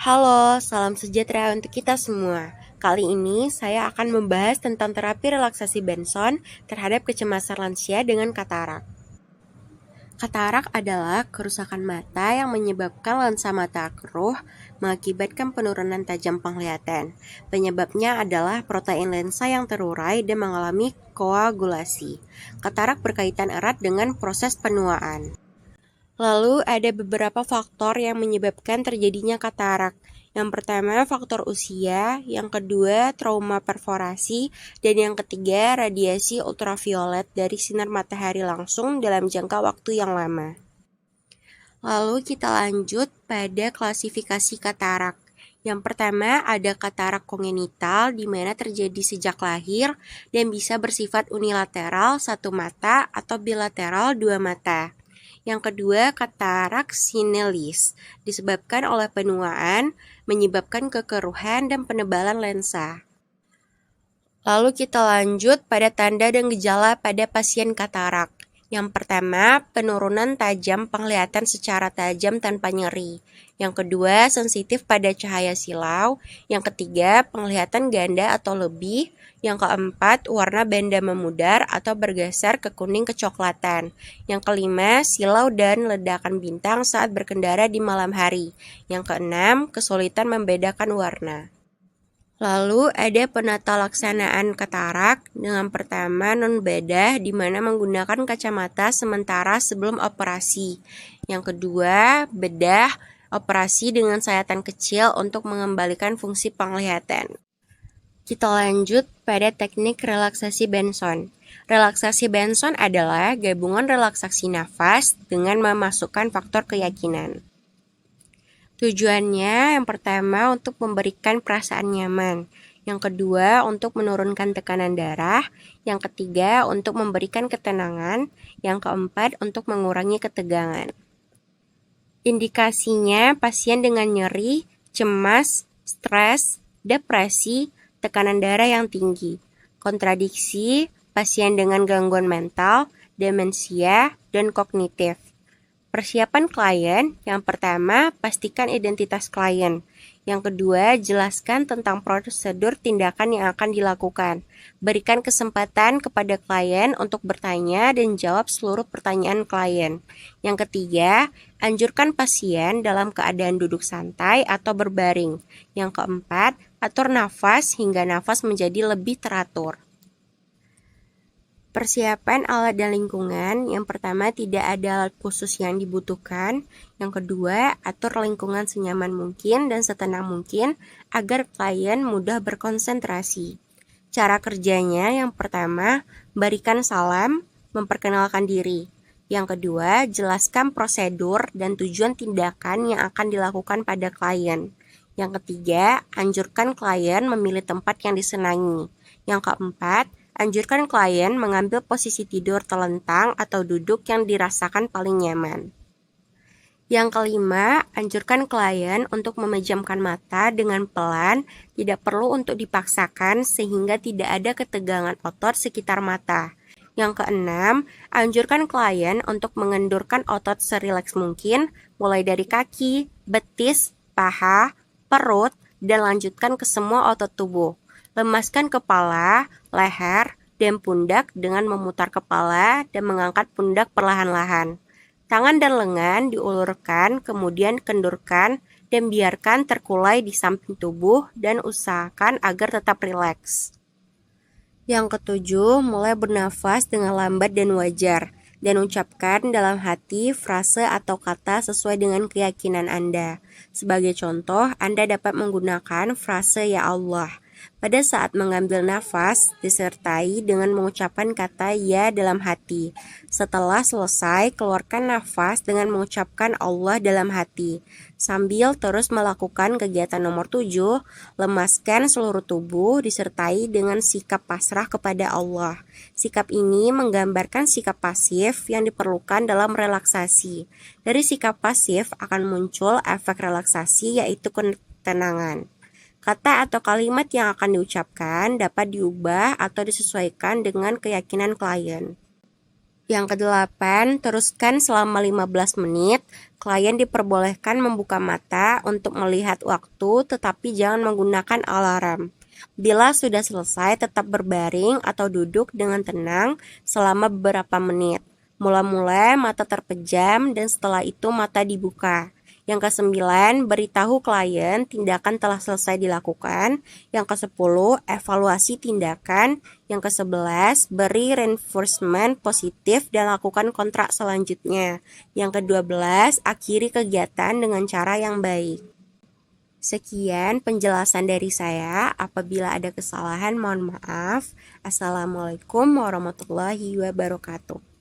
Halo, salam sejahtera untuk kita semua. Kali ini saya akan membahas tentang terapi relaksasi Benson terhadap kecemasan lansia dengan katarak. Katarak adalah kerusakan mata yang menyebabkan lensa mata keruh, mengakibatkan penurunan tajam penglihatan. Penyebabnya adalah protein lensa yang terurai dan mengalami koagulasi. Katarak berkaitan erat dengan proses penuaan. Lalu ada beberapa faktor yang menyebabkan terjadinya katarak. Yang pertama faktor usia, yang kedua trauma perforasi, dan yang ketiga radiasi ultraviolet dari sinar matahari langsung dalam jangka waktu yang lama. Lalu kita lanjut pada klasifikasi katarak. Yang pertama ada katarak kongenital di mana terjadi sejak lahir dan bisa bersifat unilateral satu mata atau bilateral dua mata. Yang kedua, katarak sinelis, disebabkan oleh penuaan, menyebabkan kekeruhan dan penebalan lensa. Lalu kita lanjut pada tanda dan gejala pada pasien katarak. Yang pertama, penurunan tajam penglihatan secara tajam tanpa nyeri. Yang kedua, sensitif pada cahaya silau. Yang ketiga, penglihatan ganda atau lebih. Yang keempat, warna benda memudar atau bergeser ke kuning kecoklatan. Yang kelima, silau dan ledakan bintang saat berkendara di malam hari. Yang keenam, kesulitan membedakan warna. Lalu ada penata laksanaan katarak dengan pertama non bedah di mana menggunakan kacamata sementara sebelum operasi. Yang kedua, bedah operasi dengan sayatan kecil untuk mengembalikan fungsi penglihatan. Kita lanjut pada teknik relaksasi Benson. Relaksasi Benson adalah gabungan relaksasi nafas dengan memasukkan faktor keyakinan. Tujuannya yang pertama untuk memberikan perasaan nyaman, yang kedua untuk menurunkan tekanan darah, yang ketiga untuk memberikan ketenangan, yang keempat untuk mengurangi ketegangan. Indikasinya pasien dengan nyeri, cemas, stres, depresi, tekanan darah yang tinggi. Kontradiksi, pasien dengan gangguan mental, demensia, dan kognitif. Persiapan klien, yang pertama, pastikan identitas klien. Yang kedua, jelaskan tentang prosedur tindakan yang akan dilakukan. Berikan kesempatan kepada klien untuk bertanya dan jawab seluruh pertanyaan klien. Yang ketiga, anjurkan pasien dalam keadaan duduk santai atau berbaring. Yang keempat, atur nafas hingga nafas menjadi lebih teratur. Persiapan alat dan lingkungan, yang pertama tidak ada alat khusus yang dibutuhkan, yang kedua atur lingkungan senyaman mungkin dan setenang mungkin agar klien mudah berkonsentrasi. Cara kerjanya yang pertama, berikan salam, memperkenalkan diri. Yang kedua, jelaskan prosedur dan tujuan tindakan yang akan dilakukan pada klien. Yang ketiga, anjurkan klien memilih tempat yang disenangi. Yang keempat, anjurkan klien mengambil posisi tidur telentang atau duduk yang dirasakan paling nyaman. Yang kelima, anjurkan klien untuk memejamkan mata dengan pelan, tidak perlu untuk dipaksakan sehingga tidak ada ketegangan otot sekitar mata. Yang keenam, anjurkan klien untuk mengendurkan otot serileks mungkin, mulai dari kaki, betis, paha, perut, dan lanjutkan ke semua otot tubuh. Lemaskan kepala, leher, dan pundak dengan memutar kepala dan mengangkat pundak perlahan-lahan. Tangan dan lengan diulurkan, kemudian kendurkan, dan biarkan terkulai di samping tubuh dan usahakan agar tetap rileks. Yang ketujuh, mulai bernafas dengan lambat dan wajar, dan ucapkan dalam hati frase atau kata sesuai dengan keyakinan Anda. Sebagai contoh, Anda dapat menggunakan frase "Ya Allah" pada saat mengambil nafas, disertai dengan mengucapkan kata "ya" dalam hati. Setelah selesai, keluarkan nafas dengan mengucapkan Allah dalam hati. Sambil terus melakukan kegiatan nomor 7, lemaskan seluruh tubuh disertai dengan sikap pasrah kepada Allah. Sikap ini menggambarkan sikap pasif yang diperlukan dalam relaksasi. Dari sikap pasif akan muncul efek relaksasi yaitu ketenangan. Kata atau kalimat yang akan diucapkan dapat diubah atau disesuaikan dengan keyakinan klien. Yang kedelapan, teruskan selama 15 menit. Klien diperbolehkan membuka mata untuk melihat waktu, tetapi jangan menggunakan alarm. Bila sudah selesai, tetap berbaring atau duduk dengan tenang selama beberapa menit. Mula-mula mata terpejam dan setelah itu mata dibuka. Yang kesembilan, beritahu klien tindakan telah selesai dilakukan. Yang kesepuluh, evaluasi tindakan. Yang kesebelas, beri reinforcement positif dan lakukan kontrak selanjutnya. Yang kedua belas, akhiri kegiatan dengan cara yang baik. Sekian penjelasan dari saya. Apabila ada kesalahan, mohon maaf. Assalamualaikum warahmatullahi wabarakatuh.